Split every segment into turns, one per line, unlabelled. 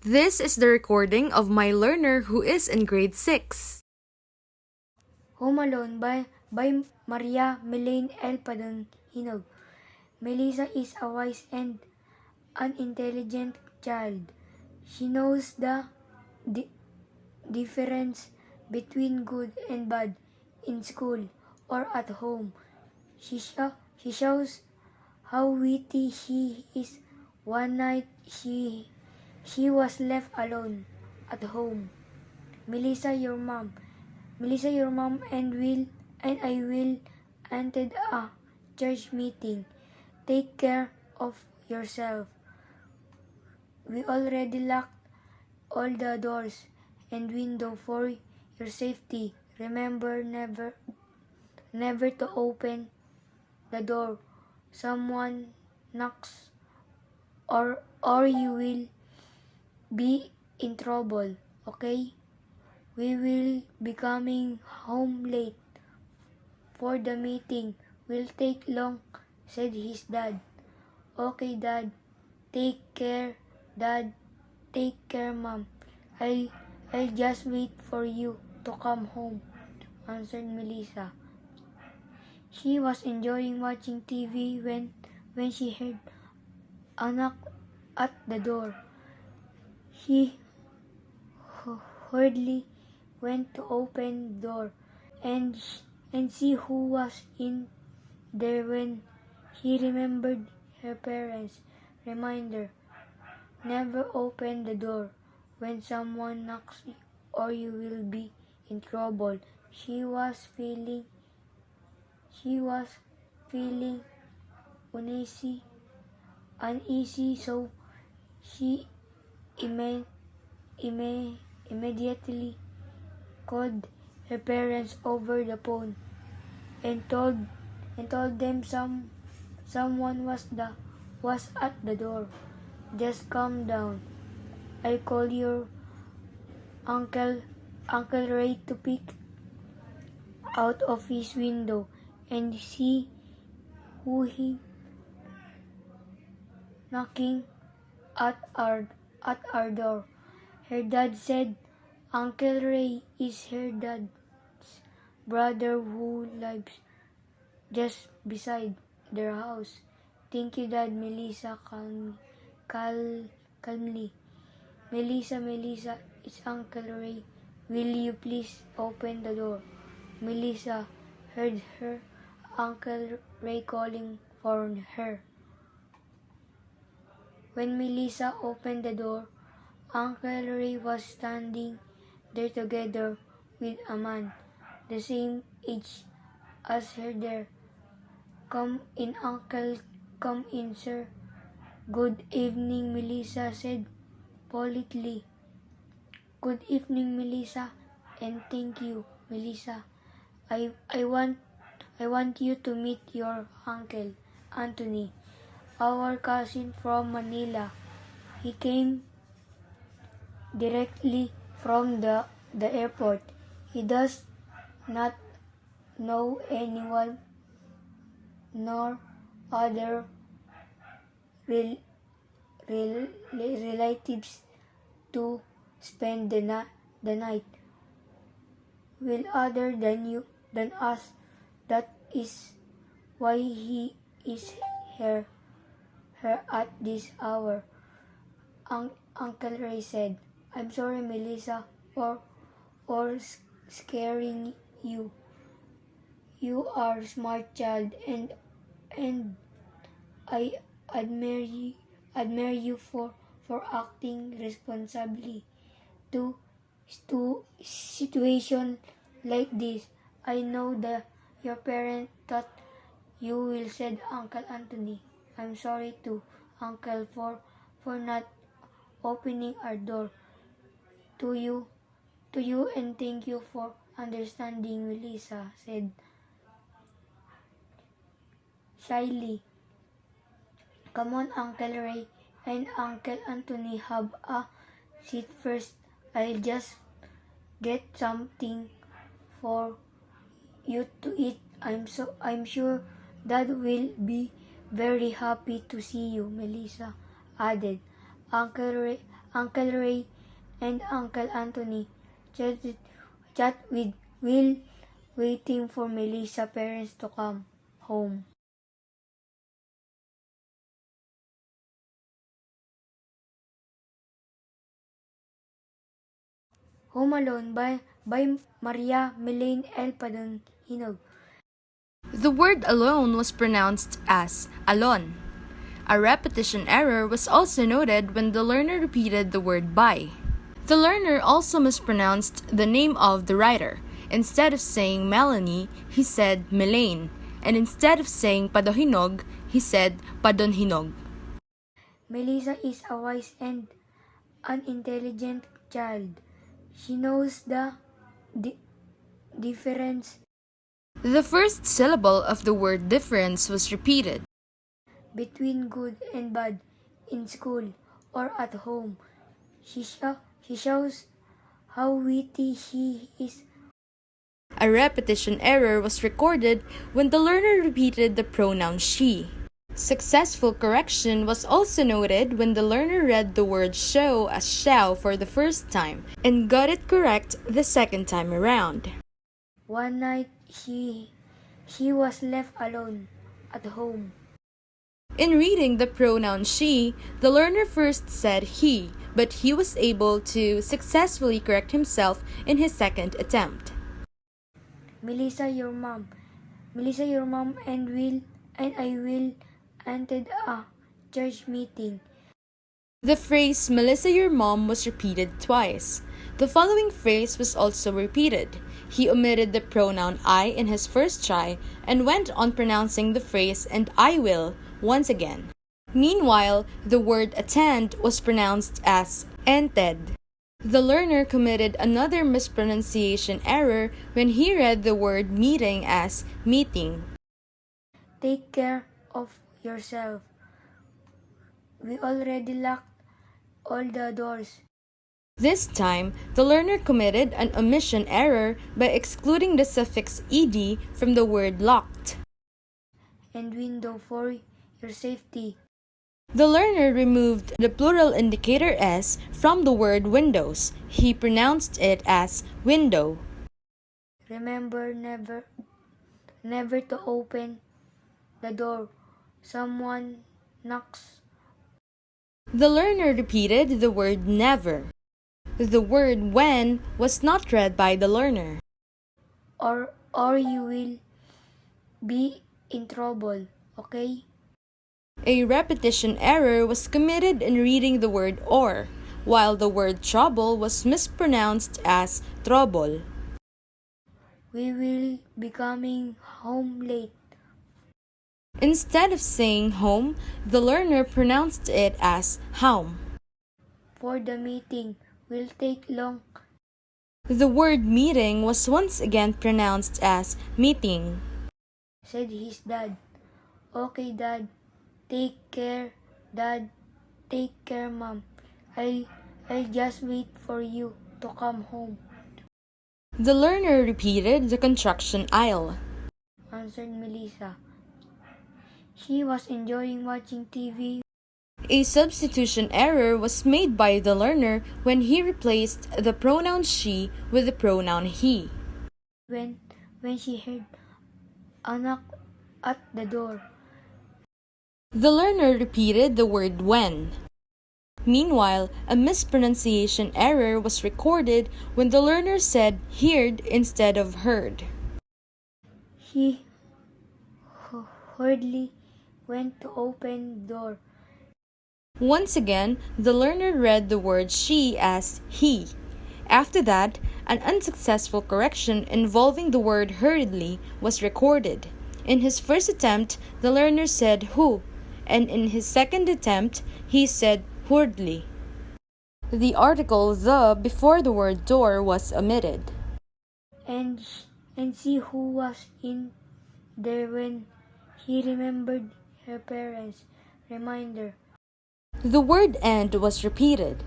This is the recording of my learner who is in grade 6.
Home Alone by Maria Melaine L. Padon-Hinog. Melissa is a wise and an intelligent child. She knows the difference between good and bad in school or at home. She shows how witty she is. One night she was left alone at home. Melissa, your mom and I will attend a church meeting. Take care of yourself. We already locked all the doors and window for your safety. Remember never to open the door. Someone knocks or you will be in trouble, okay? We will be coming home late for the meeting. Will take long, said his dad. Okay, Dad. Take care, Dad. Take care, Mom. I'll just wait for you to come home, answered Melissa. She was enjoying watching TV when she heard a knock at the door. She hurriedly went to open the door and see who was in there. When he remembered her parents' reminder, never open the door when someone knocks or you will be in trouble. She was feeling uneasy, so she immediately called her parents over the phone and told them someone was at the door. Just calm down. I'll call your uncle Ray to peek out of his window and see who he knocking at our door. Her dad said Uncle Ray is her dad's brother who lives just beside their house. Thank you, Dad. Melissa calmly. Melissa, it's Uncle Ray. Will you please open the door? Melissa heard her Uncle Ray calling for her. When Melissa opened the door, Uncle Ray was standing there together with a man the same age as her there. Come in, Uncle. Come in, sir. Good evening, Melissa said politely. Good evening, Melissa, and thank you, Melissa. I want you to meet your uncle, Anthony, our cousin from Manila. He came directly from the airport. He does not know anyone nor other relatives to spend the night will other than us. That is why he is here at this hour. Uncle Ray said, I'm sorry, Melissa, for scaring you. You are a smart child and I admire you for acting responsibly to situation like this. I know that your parents thought you will, said Uncle Anthony. I'm sorry too, Uncle, for not opening our door to you and thank you for understanding, Melissa said shyly. Come on, Uncle Ray and Uncle Anthony, have a seat first. I'll just get something for you to eat. I'm sure Dad will be very happy to see you, Melissa added. Uncle Ray and Uncle Anthony chat with Will, waiting for Melissa's parents to come home. Home Alone by Maria Melaine L. Padonhinog.
The word alone was pronounced as alon. A repetition error was also noted when the learner repeated the word by. The learner also mispronounced the name of the writer. Instead of saying Melanie, he said Melaine, and instead of saying Padonhinog, he said Padonhinog.
Melissa is a wise and an intelligent child. She knows the difference
The first syllable of the word difference was repeated.
between good and bad in school or at home. She shows how witty she is.
A repetition error was recorded when the learner repeated the pronoun she. Successful correction was also noted when the learner read the word show as shall for the first time and got it correct the second time around.
One night she was left alone at home.
In reading the pronoun she, the learner first said he, but he was able to successfully correct himself in his second attempt.
Melissa, your mom and I will attend a church meeting.
The phrase Melissa your mom was repeated twice. The following phrase was also repeated. He omitted the pronoun I in his first try and went on pronouncing the phrase and I will once again. Meanwhile, the word attend was pronounced as ented. The learner committed another mispronunciation error when he read the word meeting as meeting.
Take care of yourself. We already locked all the doors.
This time, the learner committed an omission error by excluding the suffix ed from the word locked.
And window for your safety.
The learner removed the plural indicator s from the word windows. He pronounced it as window.
Remember never to open the door. Someone knocks.
The learner repeated the word never. The word when was not read by the learner.
Or you will be in trouble, okay?
A repetition error was committed in reading the word or, while the word trouble was mispronounced as trouble.
We will be coming home late.
Instead of saying home, the learner pronounced it as home.
For the meeting will take long.
The word meeting was once again pronounced as meeting.
Said his dad. Okay, Dad. Take care, Dad. Take care, Mom. I'll just wait for you to come home.
The learner repeated the contraction I'll.
Answered Melissa. She was enjoying watching TV.
A substitution error was made by the learner when he replaced the pronoun she with the pronoun he.
When she heard a knock at the door.
The learner repeated the word when. Meanwhile, a mispronunciation error was recorded when the learner said heard instead of heard.
He hurriedly went to open the door.
Once again, the learner read the word she as he. After that, an unsuccessful correction involving the word hurriedly was recorded. In his first attempt, the learner said who, and in his second attempt, he said hurriedly. The article the before the word door was omitted.
And see who was in there when he remembered her parents' reminder.
The word and was repeated.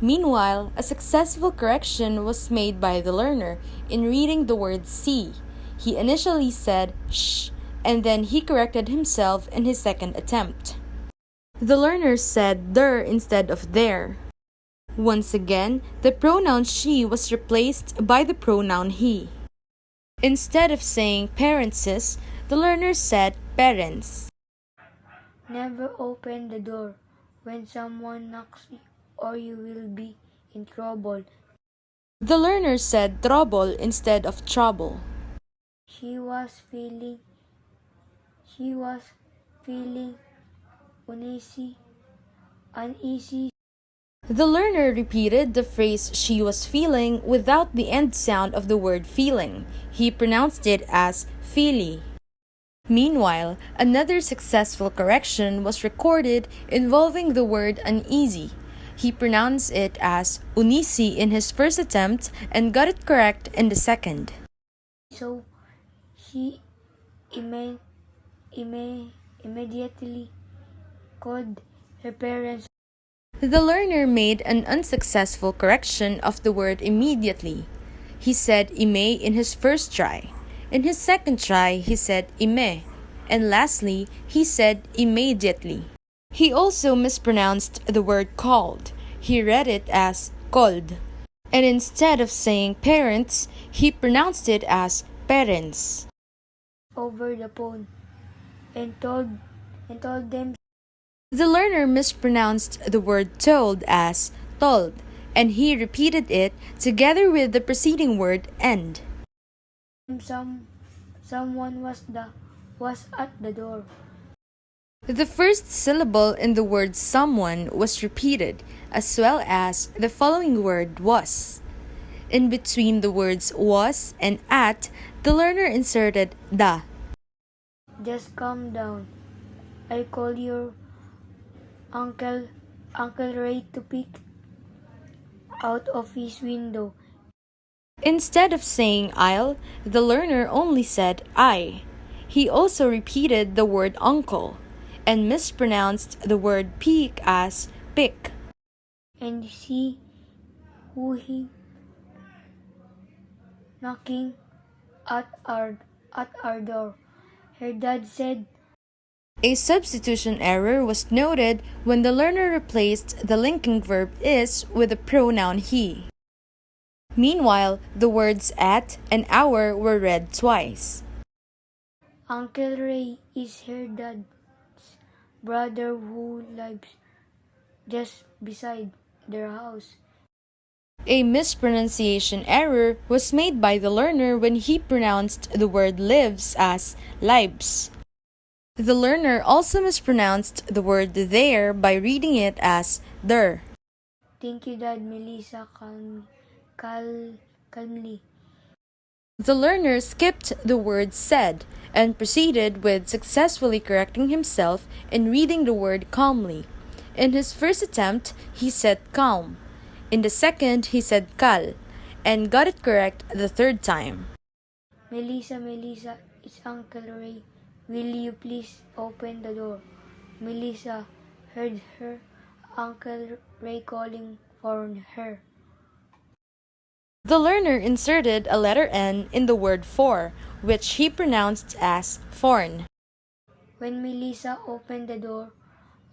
Meanwhile, a successful correction was made by the learner in reading the word see. He initially said shh, and then he corrected himself in his second attempt. The learner said there instead of there. Once again, the pronoun she was replaced by the pronoun he. Instead of saying parentses, the learner said parents.
Never open the door when someone knocks or you will be in trouble.
The learner said trouble instead of trouble.
She was feeling uneasy.
The learner repeated the phrase she was feeling without the end sound of the word feeling. He pronounced it as feely. Meanwhile, another successful correction was recorded involving the word uneasy. He pronounced it as unisi in his first attempt and got it correct in the second.
So she immediately called her parents.
The learner made an unsuccessful correction of the word immediately. He said ime in his first try. In his second try, he said ime. And lastly, he said immediately. He also mispronounced the word called. He read it as called. And instead of saying parents, he pronounced it as parents.
Over the phone and told them.
The learner mispronounced the word told as told, and he repeated it together with the preceding word and.
Someone was at the door.
The first syllable in the word someone was repeated, as well as the following word was. In between the words was and at, the learner inserted da.
Just calm down. I call your Uncle Ray to peek out of his window.
Instead of saying I'll, the learner only said I. He also repeated the word uncle and mispronounced the word peek as pick.
And see who he knocking at our door. Her dad said.
A substitution error was noted when the learner replaced the linking verb is with the pronoun he. Meanwhile, the words at and our were read twice.
Uncle Ray is her dad's brother who lives just beside their house.
A mispronunciation error was made by the learner when he pronounced the word lives as lives. The learner also mispronounced the word there by reading it as der.
Thank you, Dad. Melissa calmly.
The learner skipped the word said and proceeded with successfully correcting himself in reading the word calmly. In his first attempt, he said calm. In the second, he said cal, and got it correct the third time.
Melissa, it's Uncle Ray. Will you please open the door? Melissa heard her Uncle Ray calling for her.
The learner inserted a letter N in the word for, which he pronounced as forn.
When Melissa opened the door,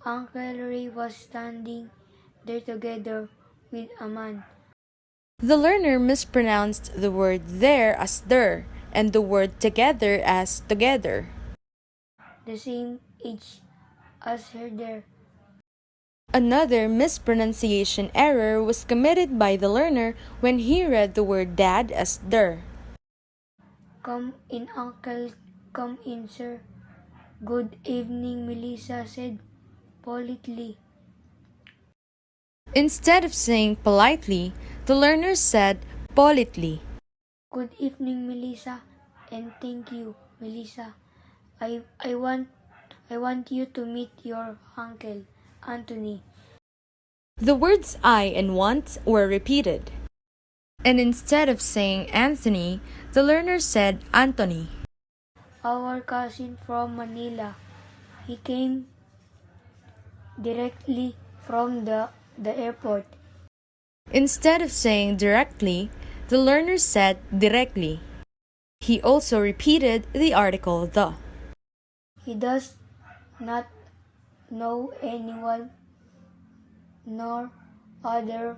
Uncle Ray was standing there together with a man.
The learner mispronounced the word there as der and the word together as together.
The same age as her there.
Another mispronunciation error was committed by the learner when he read the word dad as der.
Come in, Uncle. Come in, sir. Good evening, Melissa said politely.
Instead of saying politely, the learner said politely.
Good evening, Melissa, and thank you, Melissa. I want you to meet your uncle, Anthony.
The words I and want were repeated. And instead of saying Anthony, the learner said Anthony.
Our cousin from Manila. He came directly from the airport.
Instead of saying directly, the learner said directly. He also repeated the article the.
He does not know anyone nor other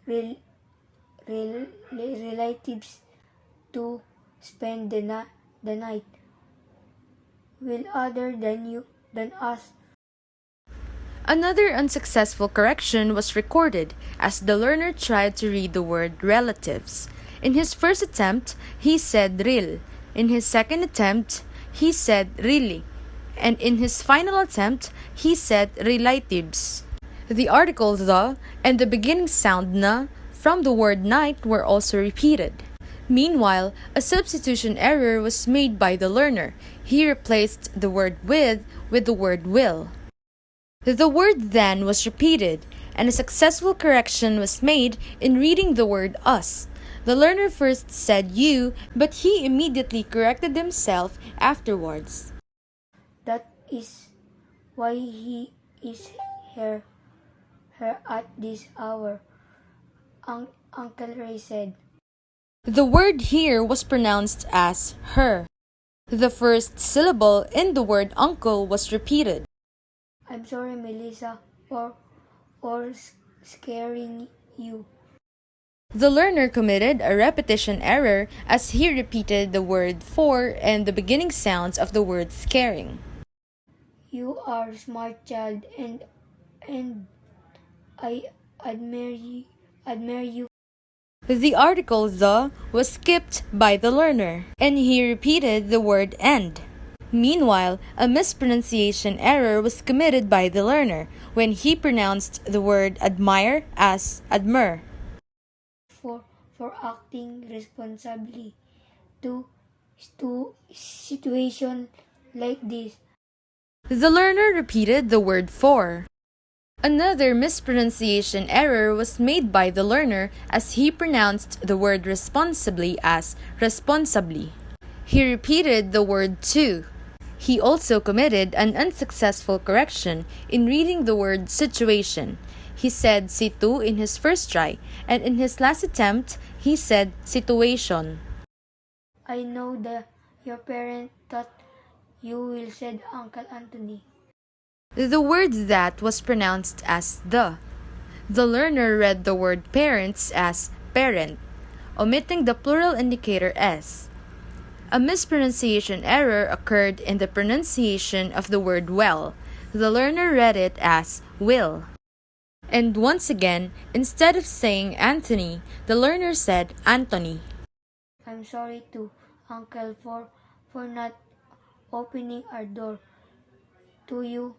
rel- relatives to spend the night. Will other than us.
Another unsuccessful correction was recorded as the learner tried to read the word relatives. In his first attempt, he said ril. In his second attempt, he said really. And in his final attempt, he said relatives. The article the and the beginning sound na from the word night were also repeated. Meanwhile, a substitution error was made by the learner. He replaced the word with the word will. The word then was repeated, and a successful correction was made in reading the word us. The learner first said you, but he immediately corrected himself afterwards.
That is why he is here at this hour, Uncle Ray said.
The word here was pronounced as her. The first syllable in the word uncle was repeated.
I'm sorry, Melissa, or scaring you.
The learner committed a repetition error as he repeated the word for and the beginning sounds of the word scaring.
You are a smart child, and I admire you.
The article the was skipped by the learner, and he repeated the word and. Meanwhile, a mispronunciation error was committed by the learner when he pronounced the word admire as admire.
For acting responsibly to situation like this.
The learner repeated the word for. Another mispronunciation error was made by the learner as he pronounced the word responsibly as responsably. He repeated the word to. He also committed an unsuccessful correction in reading the word situation. He said situ in his first try, and in his last attempt, he said situation.
I know that your parent thought you will said Uncle Anthony.
The word that was pronounced as the. The learner read the word parents as parent, omitting the plural indicator s. A mispronunciation error occurred in the pronunciation of the word well. The learner read it as will. And once again, instead of saying Anthony, the learner said Anthony.
I'm sorry to Uncle for not opening our door to you.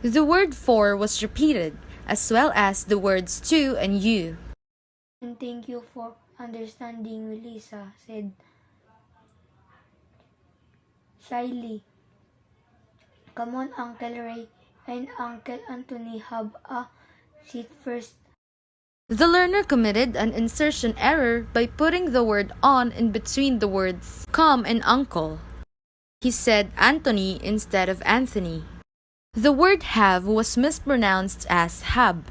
The word for was repeated, as well as the words to and you.
And thank you for understanding, Melissa said shyly. Come on, Uncle Ray and Uncle Anthony, have a seat first.
The learner committed an insertion error by putting the word on in between the words come and uncle. He said Anthony instead of Anthony. The word have was mispronounced as hab.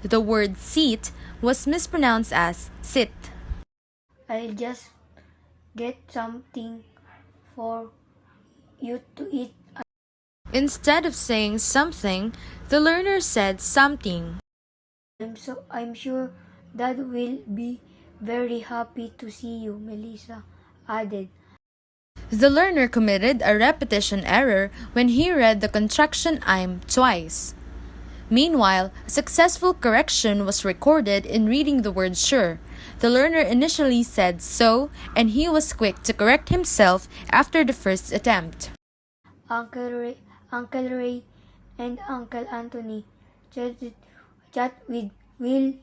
The word seat was mispronounced as sit.
I'll just get something for you to eat.
Instead of saying something, the learner said something.
I'm sure Dad will be very happy to see you, Melissa added.
The learner committed a repetition error when he read the contraction I'm twice. Meanwhile, a successful correction was recorded in reading the word sure. The learner initially said so, and he was quick to correct himself after the first attempt.
Uncle Ray and Uncle Anthony chat with Will,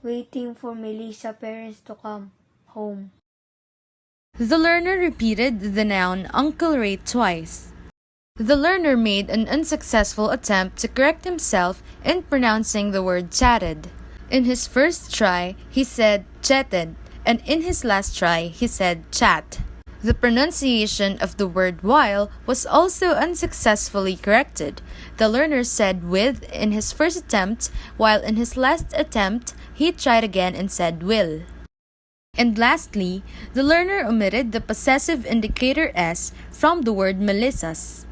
waiting for Melissa's parents to come home.
The learner repeated the noun Uncle Ray twice. The learner made an unsuccessful attempt to correct himself in pronouncing the word chatted. In his first try, he said chatted, and in his last try, he said chat. The pronunciation of the word while was also unsuccessfully corrected. The learner said with in his first attempt, while in his last attempt, he tried again and said will. And lastly, the learner omitted the possessive indicator s from the word Melissa's.